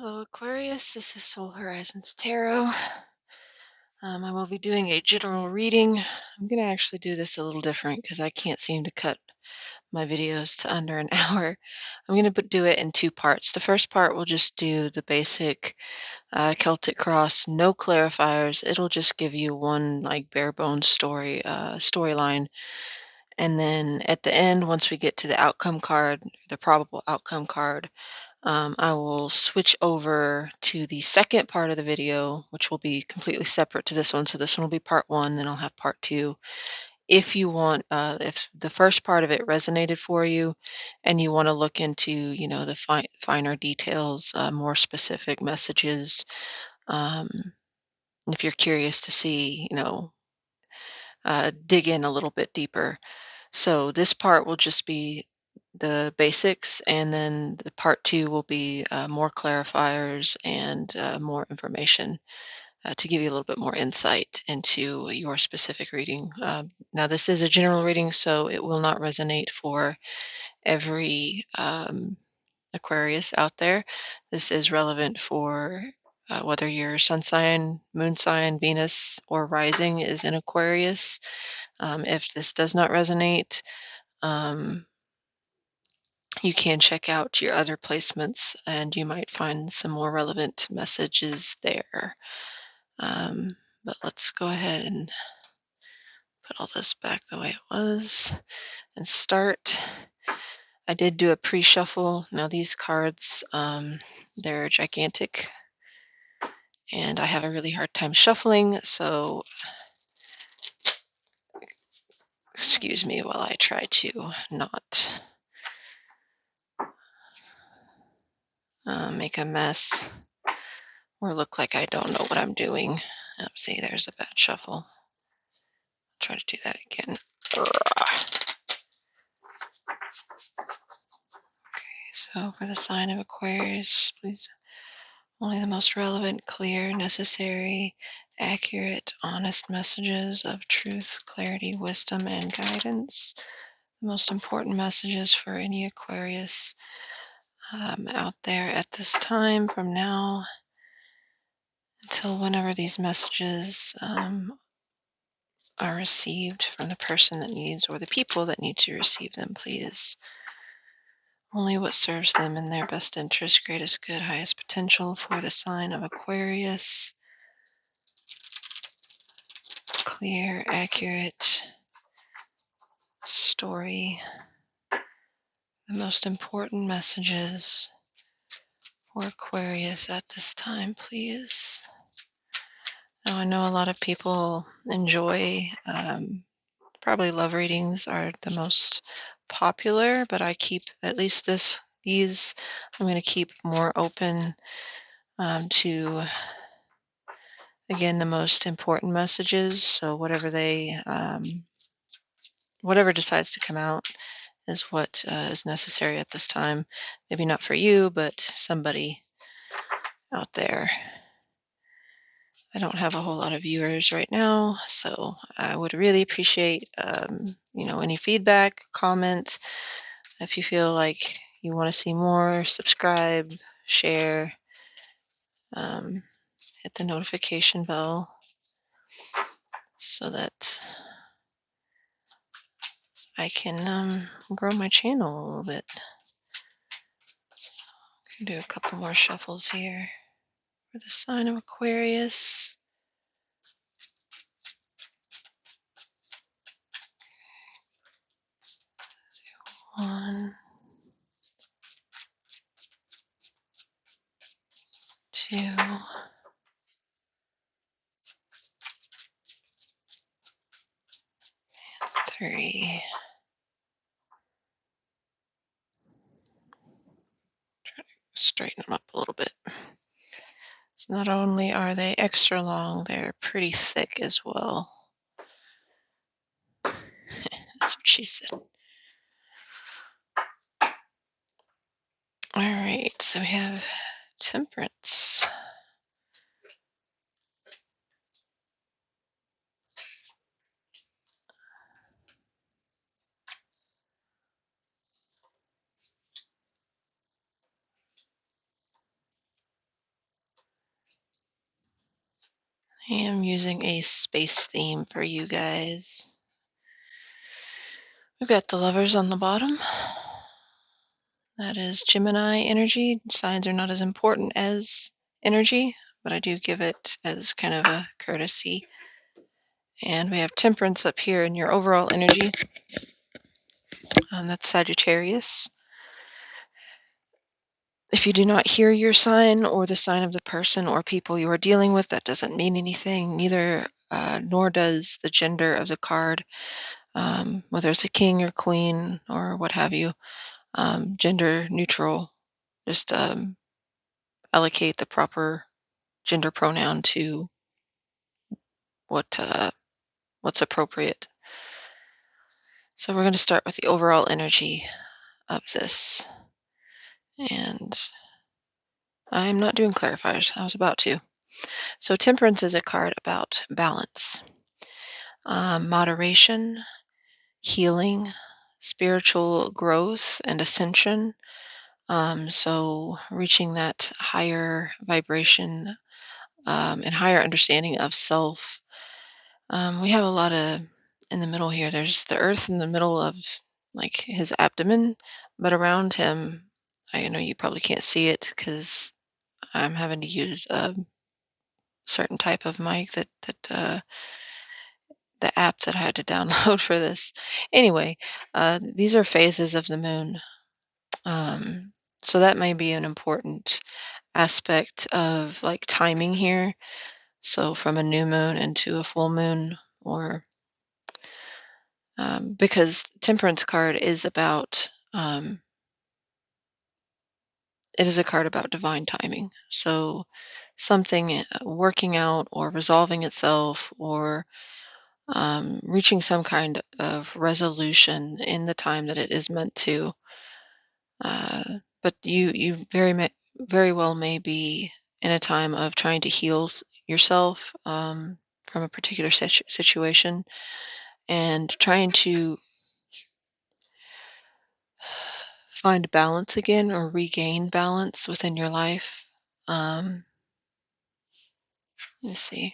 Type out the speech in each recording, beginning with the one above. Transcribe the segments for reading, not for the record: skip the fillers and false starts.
Hello, Aquarius. This is Soul Horizons Tarot. I will be doing a general reading. I'm going to actually do this a little different because I can't seem to cut my videos to under an hour. I'm going to do it in two parts. The first part will just do the basic Celtic cross, no clarifiers. It'll just give you one like bare bones storyline. And then at the end, once we get to the outcome card, the probable outcome card, I will switch over to the second part of the video, which will be completely separate to this one. So this one will be part one, then I'll have part two. If you want, if the first part of it resonated for you, and you want to look into, the finer details, more specific messages, um, if you're curious to see, dig in a little bit deeper. So this part will just be the basics, and then the part two will be more clarifiers and more information to give you a little bit more insight into your specific reading. Now, this is a general reading, so it will not resonate for every Aquarius out there. This is relevant for whether your sun sign, moon sign, Venus, or rising is in Aquarius. If this does not resonate, um, you can check out your other placements and you might find some more relevant messages there. But let's go ahead and put all this back the way it was and start. I did do a pre-shuffle. Now these cards, they're gigantic and I have a really hard time shuffling, so excuse me while I try to not make a mess or look like I don't know what I'm doing. See, there's a bad shuffle. Try to do that again. Okay, so for the sign of Aquarius, please, only the most relevant, clear, necessary, accurate, honest messages of truth, clarity, wisdom, and guidance. The most important messages for any Aquarius out there at this time, from now until whenever these messages are received from the person that needs or the people that need to receive them, please. Only what serves them in their best interest, greatest good, highest potential for the sign of Aquarius. Clear, accurate story. The most important messages for Aquarius at this time, please. Now, I know a lot of people enjoy, probably love readings are the most popular, but I keep at least these I'm going to keep more open to, again, the most important messages. So whatever whatever decides to come out is what is necessary at this time. Maybe not for you, but somebody out there. I don't have a whole lot of viewers right now, so I would really appreciate, any feedback, comments. If you feel like you want to see more, subscribe, share, hit the notification bell so that I can grow my channel a little bit. Do a couple more shuffles here for the sign of Aquarius. One, two, three. Try to straighten them up a little bit. So not only are they extra long, they're pretty thick as well. That's what she said. All right, so we have Temperance. I am using a space theme for you guys. We've got the lovers on the bottom. That is Gemini energy. Signs are not as important as energy, but I do give it as kind of a courtesy. And we have temperance up here in your overall energy. That's Sagittarius. If you do not hear your sign or the sign of the person or people you are dealing with, that doesn't mean anything. Neither, nor does the gender of the card, whether it's a king or queen or what have you. Gender neutral. Just allocate the proper gender pronoun to what what's appropriate. So we're going to start with the overall energy of this, and I'm not doing clarifiers. I was about to. So temperance is a card about balance, moderation, healing, spiritual growth, and ascension. So reaching that higher vibration and higher understanding of self. We have a lot of in the middle here. There's the earth in the middle of like his abdomen, but around him, I know you probably can't see it because I'm having to use a certain type of mic that the app that I had to download for this. Anyway, these are phases of the moon. Um, so that may be an important aspect of like timing here. So from a new moon into a full moon, or because temperance card is about it is a card about divine timing. So something working out or resolving itself or reaching some kind of resolution in the time that it is meant to. But you very well may be in a time of trying to heal yourself from a particular situation and trying to find balance again or regain balance within your life. Um, let's see.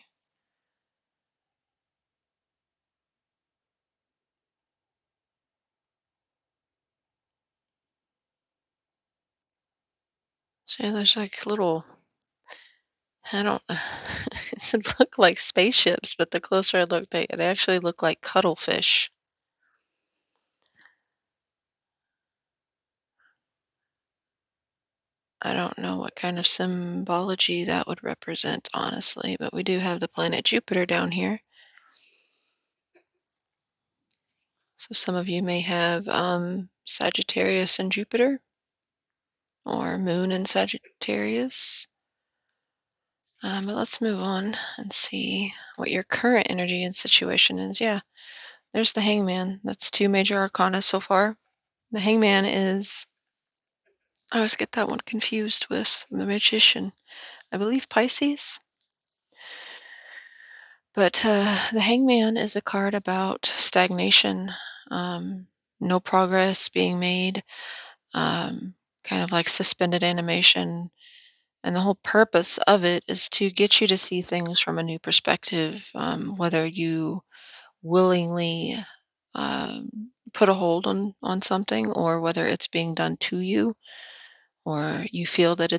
So yeah, there's like little, I don't, it look like spaceships, but the closer I look, they actually look like cuttlefish. I don't know what kind of symbology that would represent, honestly, but we do have the planet Jupiter down here. So some of you may have Sagittarius and Jupiter, or Moon and Sagittarius. But let's move on and see what your current energy and situation is. Yeah, there's the Hangman. That's two major arcana so far. The Hangman is, I always get that one confused with the Magician. I believe Pisces. But the Hangman is a card about stagnation, um, no progress being made, kind of like suspended animation. And the whole purpose of it is to get you to see things from a new perspective, whether you willingly put a hold on something or whether it's being done to you or you feel that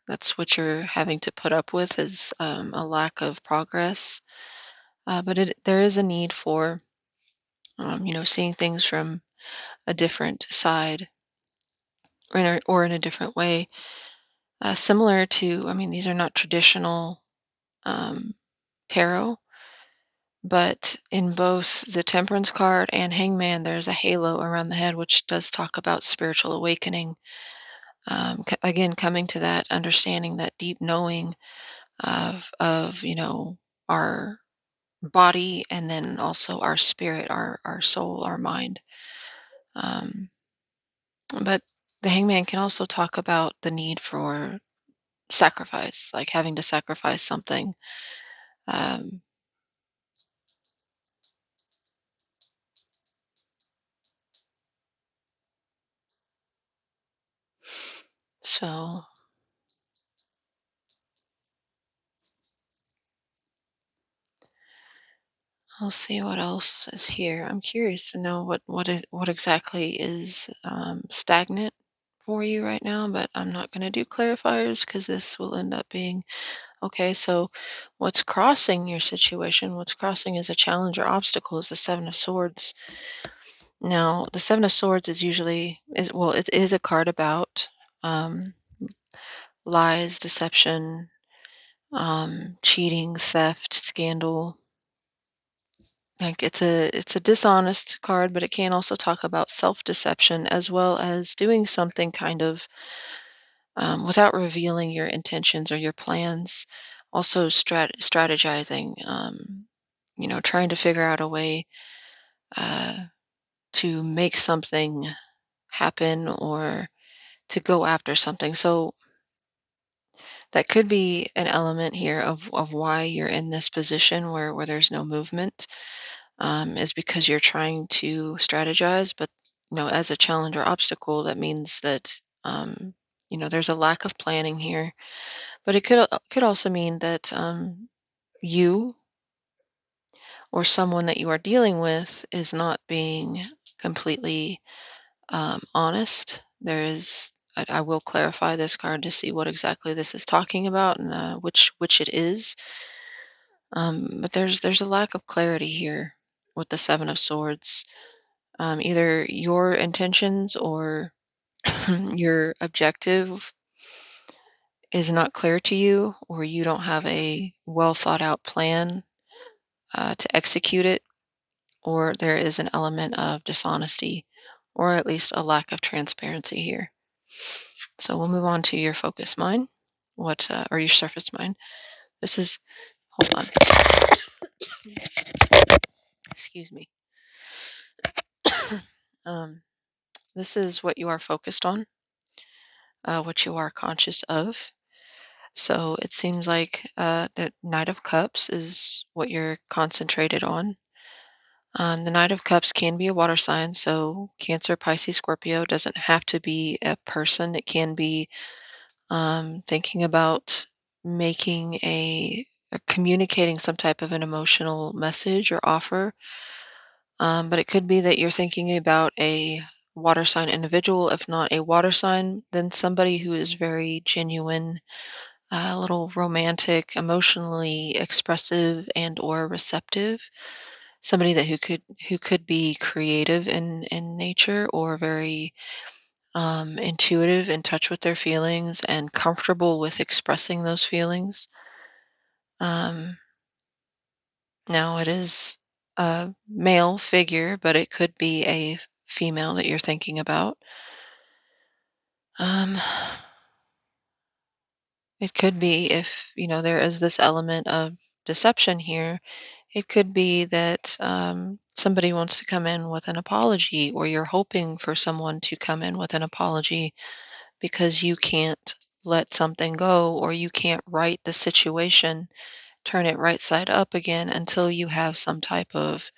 that's what you're having to put up with is a lack of progress. But there is a need for seeing things from a different side or in a different way, similar to, I mean, these are not traditional um, tarot, but in both the Temperance card and Hangman, there's a halo around the head, which does talk about spiritual awakening. Again, coming to that understanding, that deep knowing of our body and then also our spirit, our soul, our mind. Um, but the Hangman can also talk about the need for sacrifice, like having to sacrifice something. Um, so I'll see what else is here. I'm curious to know what exactly is stagnant for you right now, but I'm not going to do clarifiers because this will end up being okay. So, what's crossing your situation? What's crossing as a challenge or obstacle is the Seven of Swords. Now, the Seven of Swords is usually is well, it is a card about um, lies, deception, cheating, theft, scandal. Like it's a dishonest card, but it can also talk about self-deception as well as doing something kind of without revealing your intentions or your plans. Also, strategizing. Trying to figure out a way uh, to make something happen or to go after something. So that could be an element here of why you're in this position where there's no movement, is because you're trying to strategize, but as a challenge or obstacle, that means that there's a lack of planning here. But it could also mean that you or someone that you are dealing with is not being completely honest. I will clarify this card to see what exactly this is talking about and which it is. But there's a lack of clarity here with the Seven of Swords. Either your intentions or your objective is not clear to you, or you don't have a well thought out plan to execute it, or there is an element of dishonesty, or at least a lack of transparency here. So we'll move on to your focus mind, or your surface mind. This is, hold on, excuse me. um, this is what you are focused on, what you are conscious of. So it seems like the Knight of Cups is what you're concentrated on. The Knight of Cups can be a water sign, so Cancer, Pisces, Scorpio doesn't have to be a person. It can be thinking about making or communicating some type of an emotional message or offer. But it could be that you're thinking about a water sign individual. If not a water sign, then somebody who is very genuine, a little romantic, emotionally expressive, and or receptive. Somebody that who could be creative in nature or very intuitive, in touch with their feelings, and comfortable with expressing those feelings. Um, Now it is a male figure, but it could be a female that you're thinking about. Um, it could be if there is this element of deception here. It could be that somebody wants to come in with an apology, or you're hoping for someone to come in with an apology because you can't let something go, or you can't right the situation, turn it right side up again until you have some type of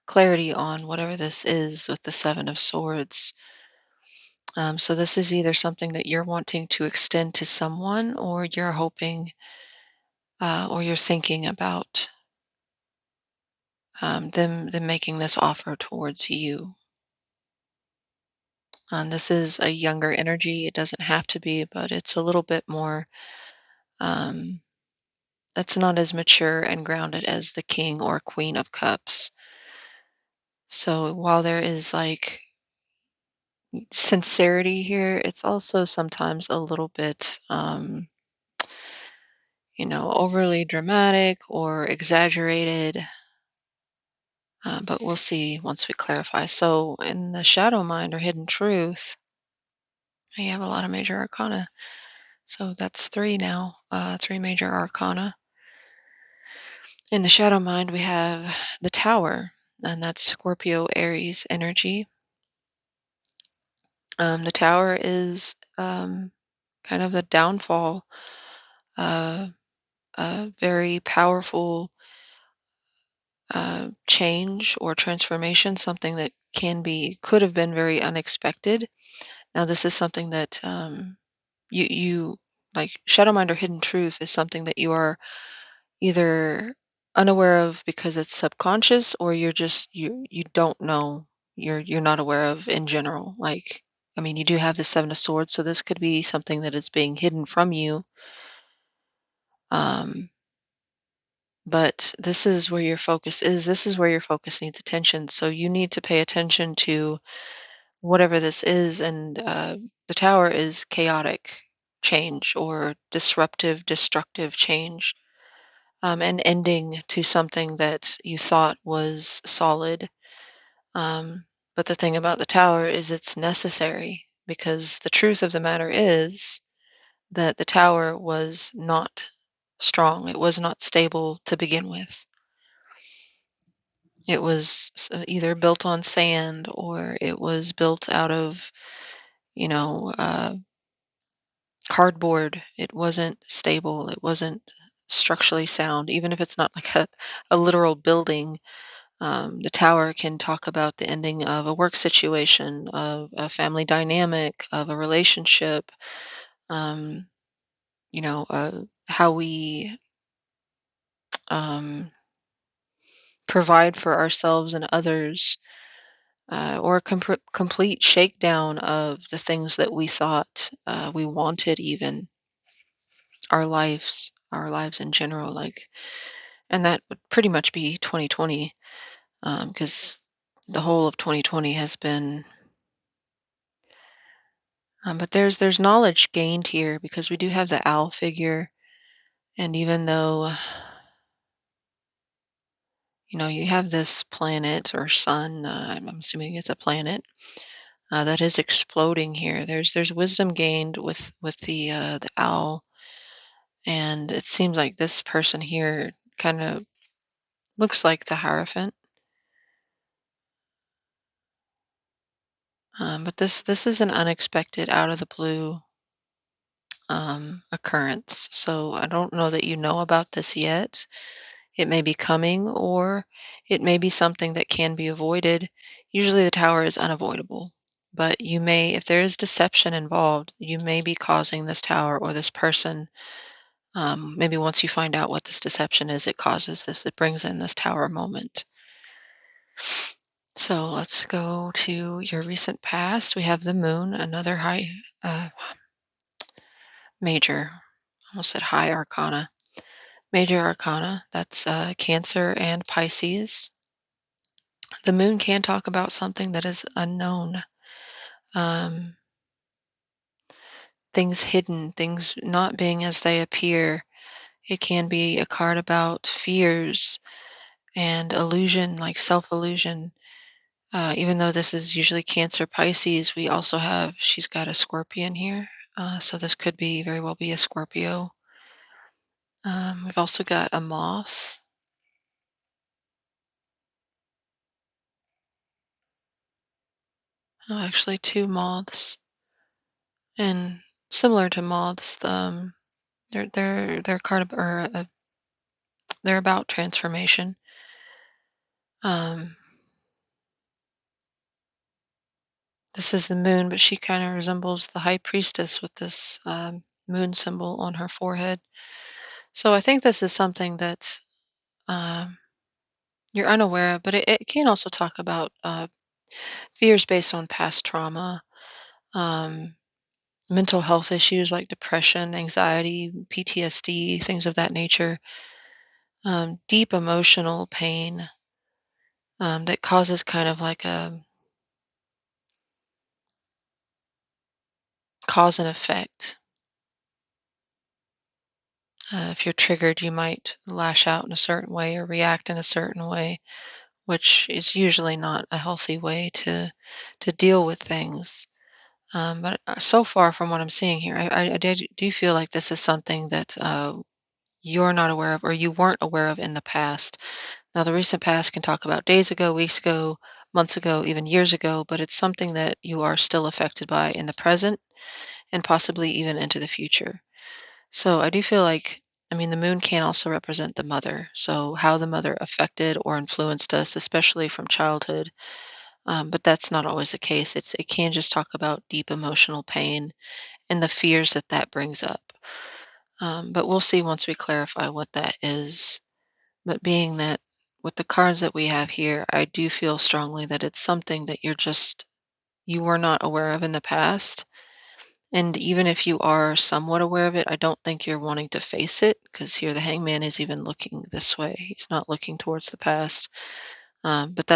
clarity on whatever this is with the Seven of Swords. So this is either something that you're wanting to extend to someone, or you're hoping, or you're thinking about them making this offer towards you. This is a younger energy. It doesn't have to be, but it's a little bit more. Um, it's not as mature and grounded as the King or Queen of Cups. So while there is like sincerity here, it's also sometimes a little bit, overly dramatic or exaggerated. But we'll see once we clarify. So in the shadow mind or hidden truth, you have a lot of major arcana. So that's three now, three major arcana. In the shadow mind, we have the Tower, and that's Scorpio Aries energy. The Tower is kind of the downfall, a very powerful change or transformation, something that could have been very unexpected. Now, this is something that you like shadow mind or hidden truth is something that you are either unaware of because it's subconscious, or you're just you don't know, you're not aware of in general? Like, I mean, you do have the Seven of Swords, so this could be something that is being hidden from you. Um, but this is where your focus is. This is where your focus needs attention. So you need to pay attention to whatever this is. And the tower is chaotic change or disruptive, destructive change, and ending to something that you thought was solid. Um, but the thing about the tower is it's necessary, because the truth of the matter is that the tower was not strong. It was not stable to begin with. It was either built on sand, or it was built out of, you know, cardboard. It wasn't stable. It wasn't structurally sound. Even if it's not like a literal building, the tower can talk about the ending of a work situation, of a family dynamic, of a relationship, um, how we um, provide for ourselves and others, or a complete shakedown of the things that we thought we wanted, even our lives in general. Like, and that would pretty much be 2020, because the whole of 2020 has been. But there's knowledge gained here, because we do have the owl figure, and even though you have this planet or sun, I'm assuming it's a planet, that is exploding here. There's wisdom gained with the owl, and it seems like this person here kind of looks like the Hierophant. But this is an unexpected, out of the blue occurrence. So I don't know that you know about this yet. It may be coming, or it may be something that can be avoided. Usually the tower is unavoidable, but you may, if there is deception involved, you may be causing this tower or this person. Maybe once you find out what this deception is, it causes this, it brings in this tower moment. So let's go to your recent past. We have the moon, another high, major, almost said high arcana. Major arcana, that's Cancer and Pisces. The moon can talk about something that is unknown, um, things hidden, things not being as they appear. It can be a card about fears and illusion, like self illusion. Even though this is usually Cancer Pisces, we also have, she's got a Scorpion here. So this could be very well be a Scorpio. We've also got a moth. Oh, actually, two moths. And similar to moths, they're card or they're about transformation. Um, this is the moon, but she kind of resembles the high priestess with this moon symbol on her forehead. So I think this is something that um, you're unaware of, but it can also talk about fears based on past trauma, um, mental health issues like depression, anxiety, PTSD, things of that nature, deep emotional pain that causes kind of like a cause and effect. If you're triggered, you might lash out in a certain way or react in a certain way, which is usually not a healthy way to deal with things. But so far, from what I'm seeing here, I do feel like this is something that you're not aware of, or you weren't aware of in the past. Now, the recent past can talk about days ago, weeks ago, months ago, even years ago, but it's something that you are still affected by in the present, and possibly even into the future. So I do feel like, I mean, the moon can also represent the mother. So how the mother affected or influenced us, especially from childhood. But that's not always the case. It can just talk about deep emotional pain and the fears that brings up. But we'll see once we clarify what that is. But being that with the cards that we have here, I do feel strongly that it's something that you were not aware of in the past. And even if you are somewhat aware of it, I don't think you're wanting to face it because here the hangman is even looking this way. He's not looking towards the past. But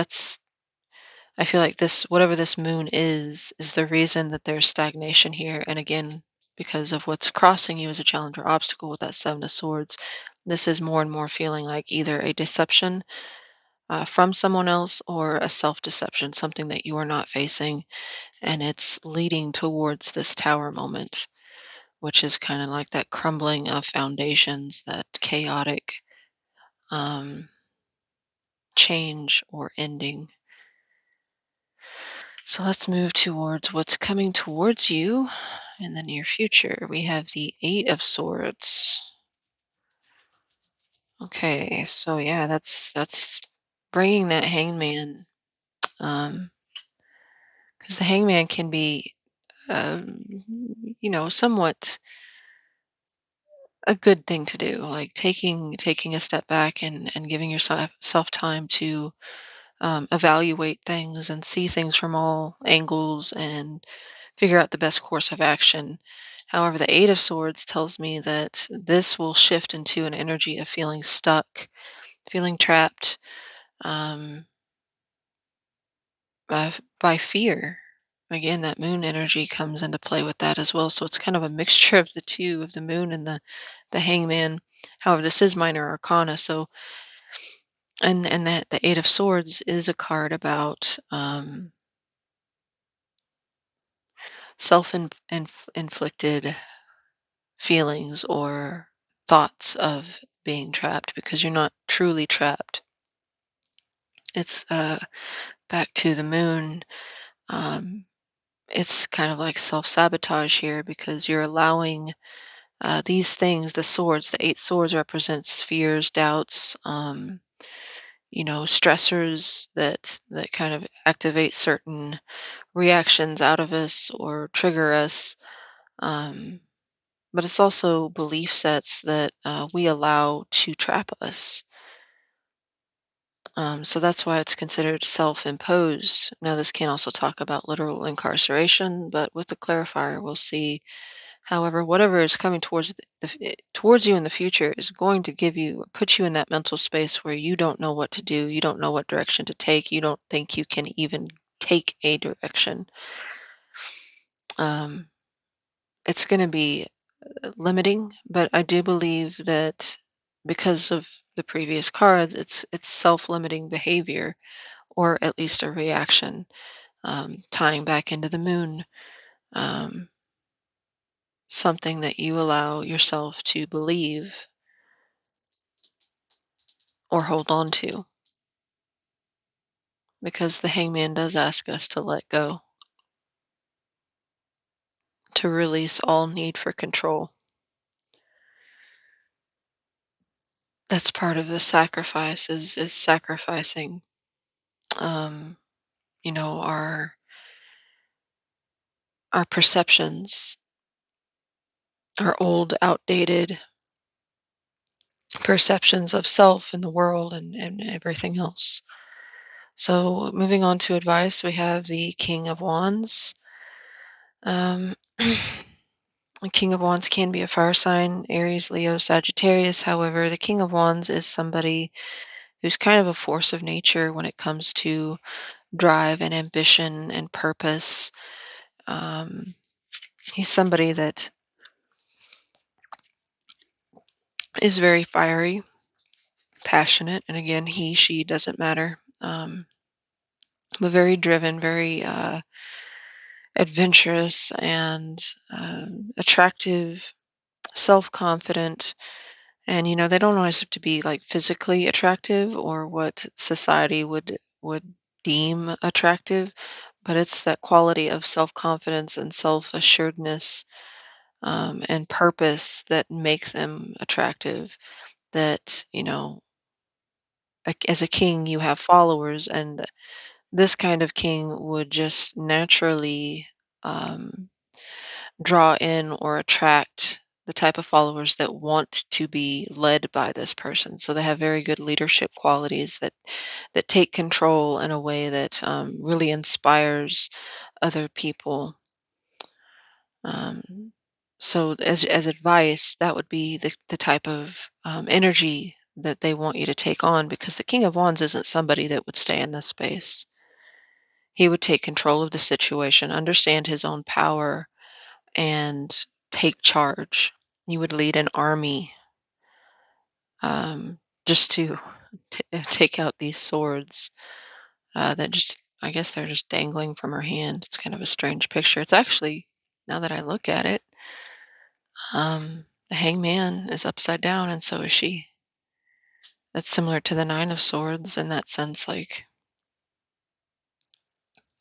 I feel like whatever this moon is the reason that there's stagnation here. And again, because of what's crossing you as a challenge or obstacle with that Seven of Swords, this is more and more feeling like either a deception from someone else or a self deception, something that you are not facing. And it's leading towards this tower moment, which is kind of like that crumbling of foundations, that chaotic um, change or ending. So let's move towards what's coming towards you in the near future. We have the Eight of Swords. Okay, so yeah, that's bringing that hangman. Because the hangman can be, somewhat a good thing to do, like taking a step back and giving yourself time to evaluate things and see things from all angles and figure out the best course of action. However, the Eight of Swords tells me that this will shift into an energy of feeling stuck, feeling trapped um, by fear. Again, that moon energy comes into play with that as well. So it's kind of a mixture of the two, of the moon and the hangman. However, this is minor arcana, so and that the Eight of Swords is a card about self-inflicted feelings or thoughts of being trapped because you're not truly trapped. It's back to the moon. Um, it's kind of like self sabotage here because you're allowing these things, the swords, the Eight Swords represents fears, doubts, stressors that kind of activate certain reactions out of us or trigger us. Um, but it's also belief sets that we allow to trap us. So that's why it's considered self imposed. Now, this can also talk about literal incarceration, but with the clarifier, we'll see. However, whatever is coming towards you in the future is going to put you in that mental space where you don't know what to do, you don't know what direction to take, you don't think you can even take a direction. Um, it's going to be limiting, but I do believe that because of the previous cards, it's self-limiting behavior, or at least a reaction, tying back into the moon, um, something that you allow yourself to believe or hold on to, because the hangman does ask us to let go, to release all need for control. That's part of the sacrifice is sacrificing um, our perceptions, our old, outdated perceptions of self and the world and everything else. So, moving on to advice, we have the King of Wands. Um, the King of Wands can be a fire sign, Aries, Leo, Sagittarius. However, the King of Wands is somebody who's kind of a force of nature when it comes to drive and ambition and purpose. Um, he's somebody that is very fiery, passionate, and again, he, she doesn't matter. But very driven, very adventurous, and attractive, self-confident. And they don't always have to be like physically attractive or what society would deem attractive, but it's that quality of self-confidence and self-assuredness, and purpose that make them attractive. That as a king, you have followers, and this kind of king would just naturally um, draw in or attract the type of followers that want to be led by this person. So they have very good leadership qualities that take control in a way that really inspires other people. Um, so as advice, that would be the type of energy that they want you to take on, because the King of Wands isn't somebody that would stay in this space. He would take control of the situation, understand his own power, and take charge. You would lead an army, um, just to take out these swords that just, I guess they're just dangling from her hand. It's kind of a strange picture. It's actually, now that I look at it, the hangman is upside down, and so is she. That's similar to the Nine of Swords in that sense. Like,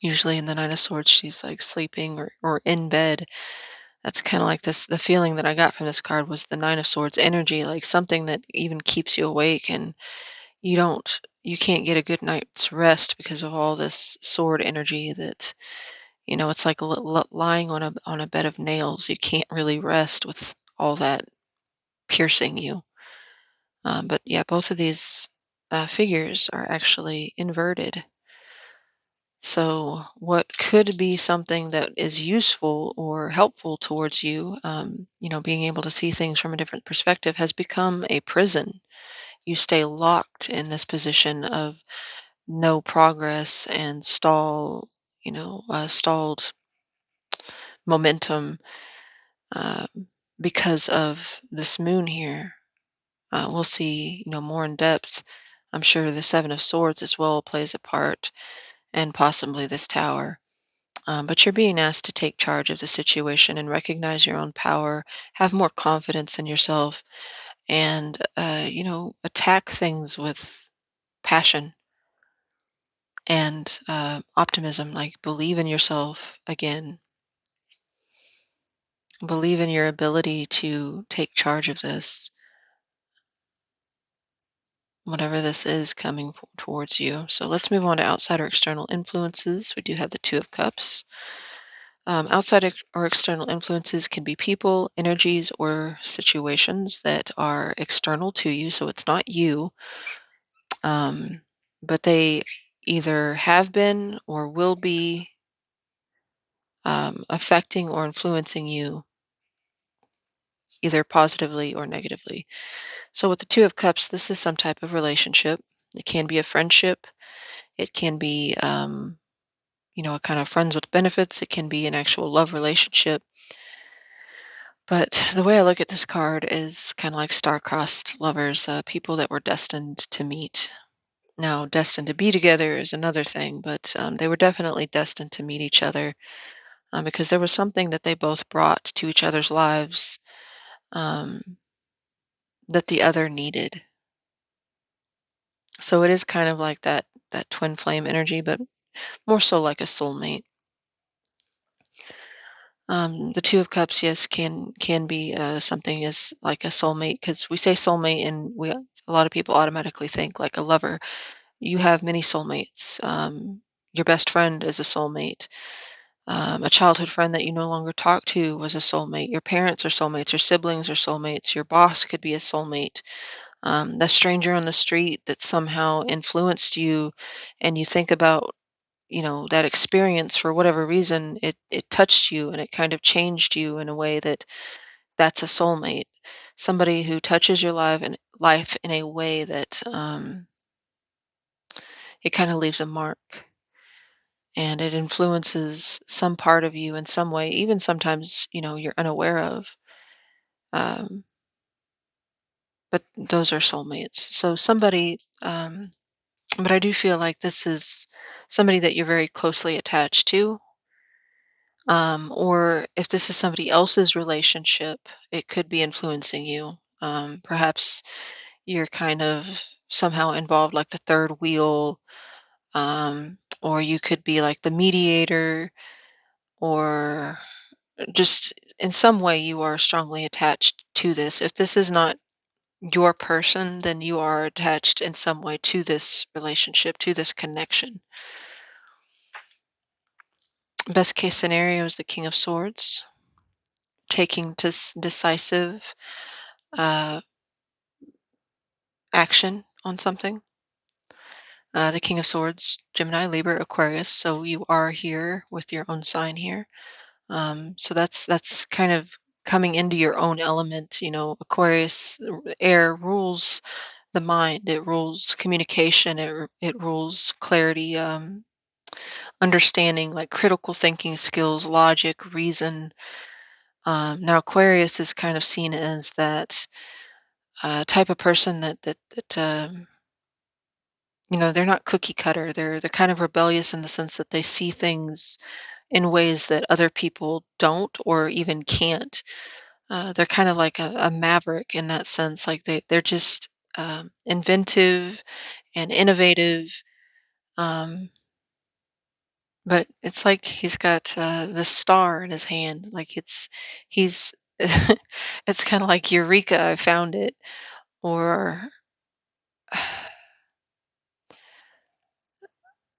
usually in the Nine of Swords, she's like sleeping or in bed. That's kind of like this. The feeling that I got from this card was the Nine of Swords energy, like something that even keeps you awake, and you can't get a good night's rest because of all this sword energy. That, it's like lying on a bed of nails. You can't really rest with all that piercing you. But yeah, both of these figures are actually inverted. So, what could be something that is useful or helpful towards you, being able to see things from a different perspective, has become a prison. You stay locked in this position of no progress and stalled momentum, uh, because of this moon here. We'll see, more in depth. I'm sure the Seven of Swords as well plays a part, and possibly this Tower. But you're being asked to take charge of the situation and recognize your own power, have more confidence in yourself, and attack things with passion and optimism. Like, believe in yourself again. Believe in your ability to take charge of this, whatever this is coming towards you. So let's move on to outside or external influences. We do have the Two of Cups. Or external influences can be people, energies, or situations that are external to you. So it's not you, um, but they either have been or will be affecting or influencing you, either positively or negatively. So with the Two of Cups, this is some type of relationship. It can be a friendship. It can be, a kind of friends with benefits. It can be an actual love relationship. But the way I look at this card is kind of like star-crossed lovers, people that were destined to meet. Now, destined to be together is another thing, but they were definitely destined to meet each other, because there was something that they both brought to each other's lives, um, that the other needed. So it is kind of like that twin flame energy, but more so like a soulmate. The Two of Cups, yes, can be something as like a soulmate, because we say soulmate, and a lot of people automatically think like a lover. You have many soulmates. Your best friend is a soulmate. A childhood friend that you no longer talk to was a soulmate. Your parents are soulmates. Your siblings are soulmates. Your boss could be a soulmate. The stranger on the street that somehow influenced you, and you think about, that experience for whatever reason, it touched you and it kind of changed you in a way that's a soulmate. Somebody who touches your life in a way that, it kind of leaves a mark, and it influences some part of you in some way, even sometimes, you're unaware of. Um, but those are soulmates. So somebody, but I do feel like this is somebody that you're very closely attached to. Or if this is somebody else's relationship, it could be influencing you. Perhaps you're kind of somehow involved, like the third wheel, or you could be like the mediator, or just in some way you are strongly attached to this. If this is not your person, then you are attached in some way to this relationship, to this connection. Best case scenario is the King of Swords. taking decisive uh, action on something. The King of Swords, Gemini, Libra, Aquarius. So you are here with your own sign here. So that's kind of coming into your own element. Aquarius, air rules the mind. It rules communication. It rules clarity, understanding, like critical thinking skills, logic, reason. Now Aquarius is kind of seen as that type of person that they're not cookie cutter. They're kind of rebellious in the sense that they see things in ways that other people don't or even can't. They're kind of like a maverick in that sense. Like they're just inventive and innovative. Um, but it's like he's got the star in his hand. Like he's it's kind of like Eureka, I found it. Or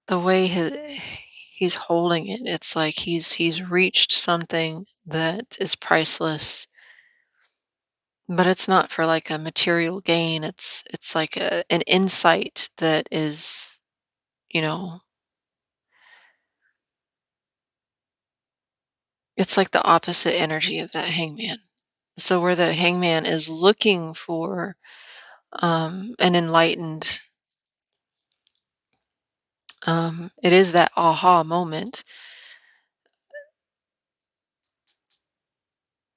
the way he's holding it, it's like he's reached something that is priceless, but it's not for like a material gain. It's like an insight that is, you know, it's like the opposite energy of that hangman. So where the hangman is looking for an enlightened, it is that aha moment.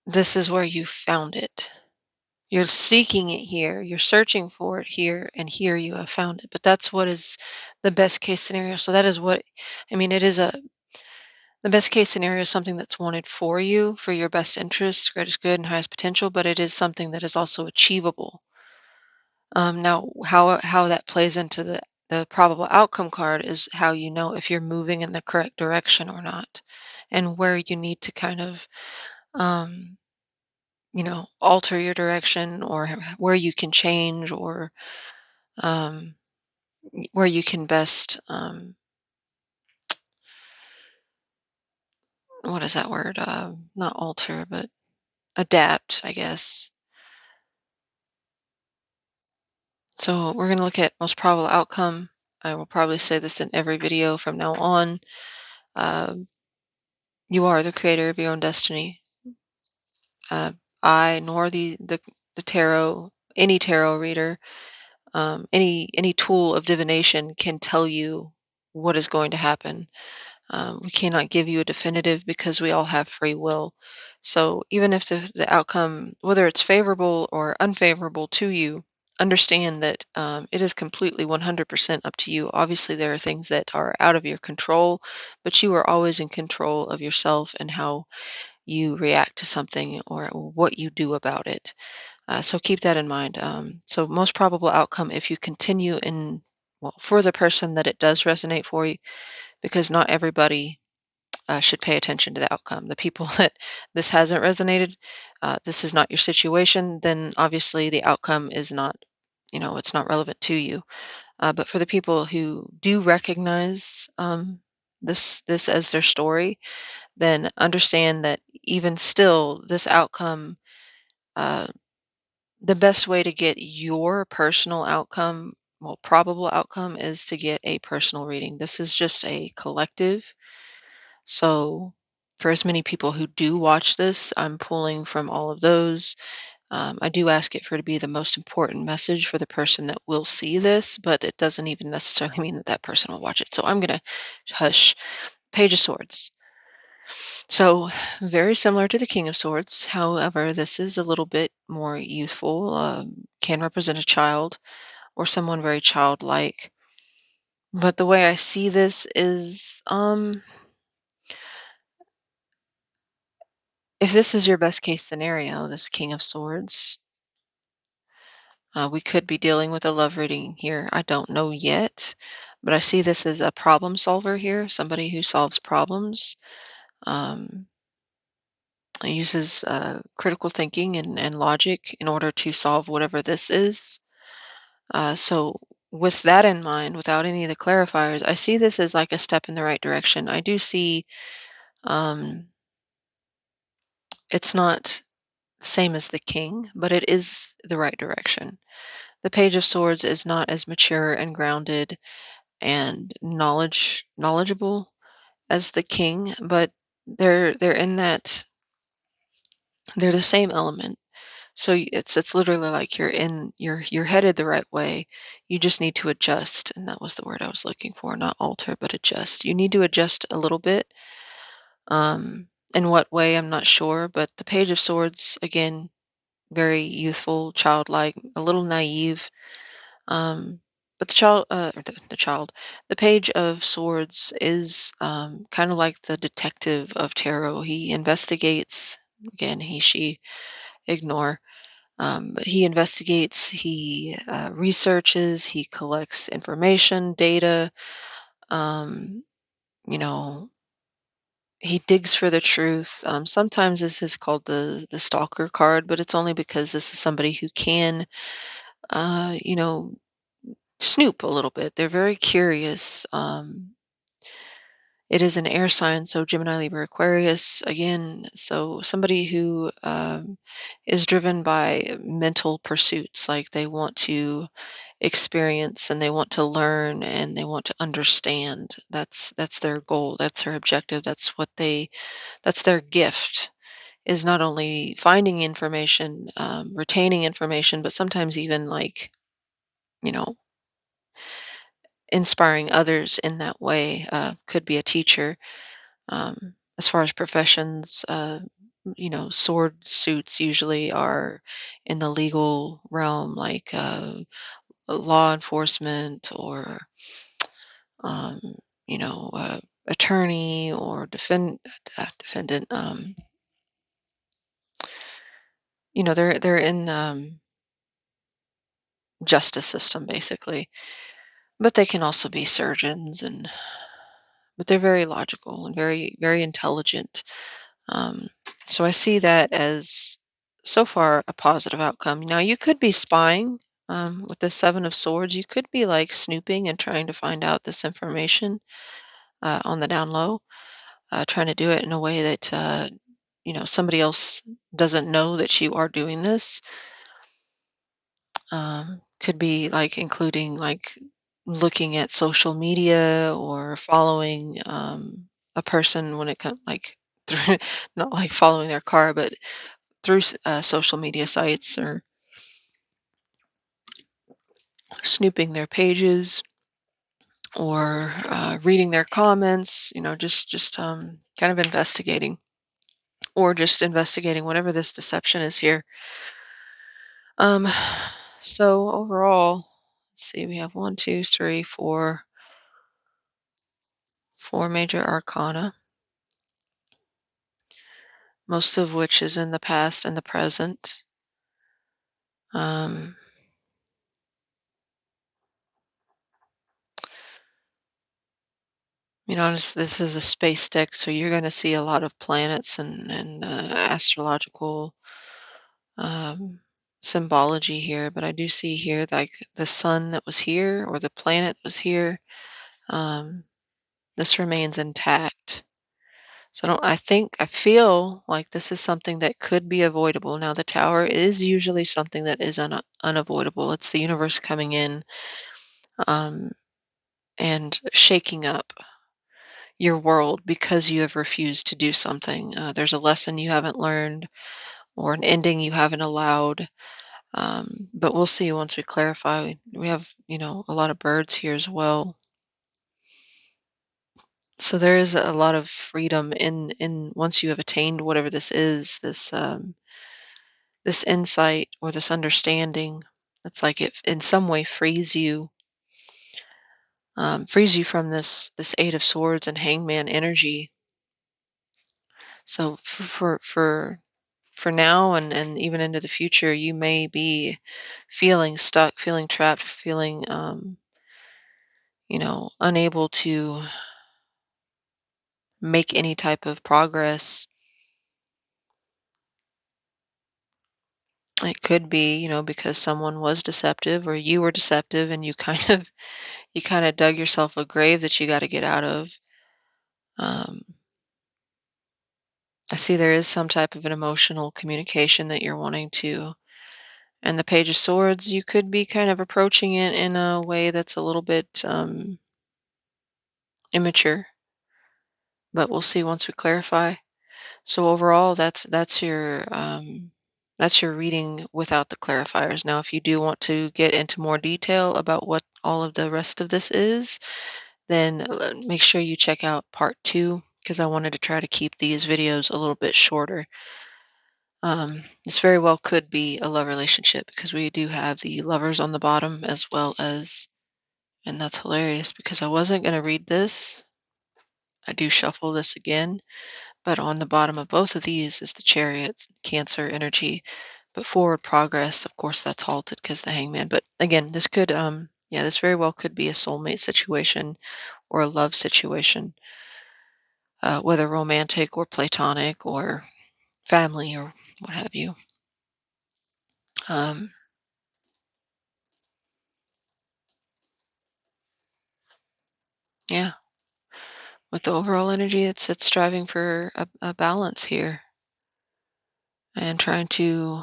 This is where you found it. You're seeking it here, you're searching for it here, and here you have found it. But that's what is the best case scenario. So that is what, I mean, it is the best case scenario is something that's wanted for you, for your best interest, greatest good, and highest potential, but it is something that is also achievable. Now, how that plays into the probable outcome card is how you know if you're moving in the correct direction or not, and where you need to kind of, um, alter your direction, or where you can change, or um, where you can best, what is that word? Not alter, but adapt, I guess. So we're going to look at most probable outcome. I will probably say this in every video from now on. Um, you are the creator of your own destiny. Uh, I nor the tarot, any tarot reader, any tool of divination can tell you what is going to happen. We cannot give you a definitive because we all have free will. So even if the outcome, whether it's favorable or unfavorable to you, understand that it is completely 100% up to you. Obviously, there are things that are out of your control, but you are always in control of yourself and how you react to something or what you do about it. So keep that in mind. So most probable outcome if you continue in, well, for the person that it does resonate for you, because not everybody should pay attention to the outcome. The people that this hasn't resonated, this is not your situation, then obviously the outcome is not, it's not relevant to you. But for the people who do recognize this as their story, then understand that even still, this outcome, uh, the best way to get your personal outcome, well, probable outcome, is to get a personal reading. This is just a collective. So, for as many people who do watch this, I'm pulling from all of those. I do ask it for it to be the most important message for the person that will see this, but it doesn't even necessarily mean that that person will watch it. So I'm going to hush. Page of Swords. So, very similar to the King of Swords. However, this is a little bit more youthful, can represent a child or someone very childlike. But the way I see this is, if this is your best case scenario, this King of Swords, we could be dealing with a love reading here. I don't know yet, but I see this as a problem solver here, somebody who solves problems, um, uses critical thinking and logic in order to solve whatever this is. So, with that in mind, without any of the clarifiers, I see this as like a step in the right direction. I do see um, It's not same as the king, but it is the right direction. The Page of Swords is not as mature and grounded and knowledgeable as the king, but they're in that they're the same element. So it's literally like you're headed the right way. You just need to adjust, and that was the word I was looking for, not alter, but adjust. You need to adjust a little bit. In what way, I'm not sure, but the Page of Swords, again, very youthful, childlike, a little naive. But the Page of Swords is kind of like the detective of tarot. He investigates. Again, he, she, ignore. But he investigates, he researches, he collects information, data. Um, you know, he digs for the truth. Sometimes this is called the stalker card, but it's only because this is somebody who can, uh, you know, snoop a little bit. They're very curious. It is an air sign, so Gemini, Libra, Aquarius, again, so somebody who is driven by mental pursuits, like they want to experience and they want to learn and they want to understand. That's their goal, that's their objective, that's their gift, is not only finding information, retaining information, but sometimes even like, you know, inspiring others in that way. Could be a teacher. As far as professions, sword suits usually are in the legal realm, like law enforcement or, um, attorney or defendant. They're in justice system basically, but they can also be surgeons, and but they're very logical and very very intelligent. Um, so I see that as so far a positive outcome. Now you could be spying with the Seven of Swords. You could be like snooping and trying to find out this information on the down low, trying to do it in a way that somebody else doesn't know that you are doing this. Could be like including like looking at social media or following a person when it comes like through, not like following their car, but through social media sites, or snooping their pages, or reading their comments. Just kind of investigating, or just investigating whatever this deception is here. Um, so overall, let's see, we have one, two, three, four major arcana, most of which is in the past and the present. Um, this is a space deck, so you're going to see a lot of planets and astrological um, symbology here. But I do see here like the sun that was here or the planet was here. Um, this remains intact. So I feel like this is something that could be avoidable. Now the tower is usually something that is unavoidable. It's the universe coming in um, and shaking up your world because you have refused to do something. There's a lesson you haven't learned or an ending you haven't allowed. But we'll see once we clarify. We have, a lot of birds here as well. So there is a lot of freedom in once you have attained whatever this is, this insight or this understanding. It's like it in some way frees you from this Eight of Swords and Hangman energy. So for now and even into the future, you may be feeling stuck, feeling trapped, feeling unable to make any type of progress. It could be, because someone was deceptive or you were deceptive and you kind of dug yourself a grave that you got to get out of. Um, I see there is some type of an emotional communication that you're wanting to. And the Page of Swords, you could be kind of approaching it in a way that's a little bit immature, but we'll see once we clarify. So overall, that's your reading without the clarifiers. Now, if you do want to get into more detail about what all of the rest of this is, then make sure you check out part two because I wanted to try to keep these videos a little bit shorter. This very well could be a love relationship because we do have the lovers on the bottom as well as, and that's hilarious because I wasn't going to read this. I do shuffle this again, but on the bottom of both of these is the Chariot, Cancer energy. But forward progress, of course, that's halted because the Hangman. But again, this could, yeah, this very well could be a soulmate situation or a love situation, whether romantic or platonic or family or what have you. Um, yeah, with the overall energy, it's striving for a balance here and trying to,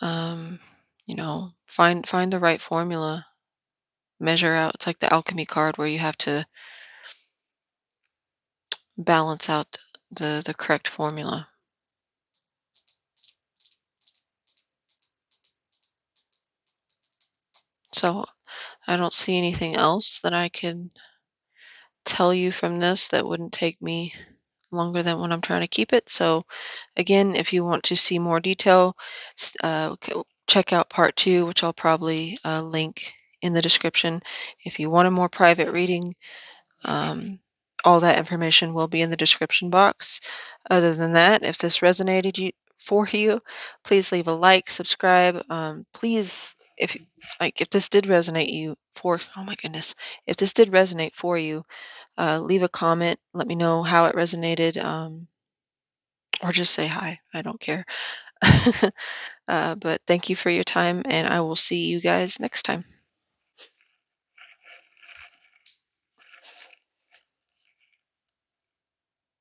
um, find the right formula, measure out. It's like the alchemy card where you have to balance out the correct formula. So I don't see anything else that I could tell you from this that wouldn't take me longer than when I'm trying to keep it. So again, if you want to see more detail, check out part two, which I'll probably link in the description. If you want a more private reading, um, all that information will be in the description box. Other than that, if this resonated for you, please leave a like, subscribe. Please, if this did resonate you for, oh my goodness, if this did resonate for you, leave a comment. Let me know how it resonated, or just say hi. I don't care. But thank you for your time, and I will see you guys next time.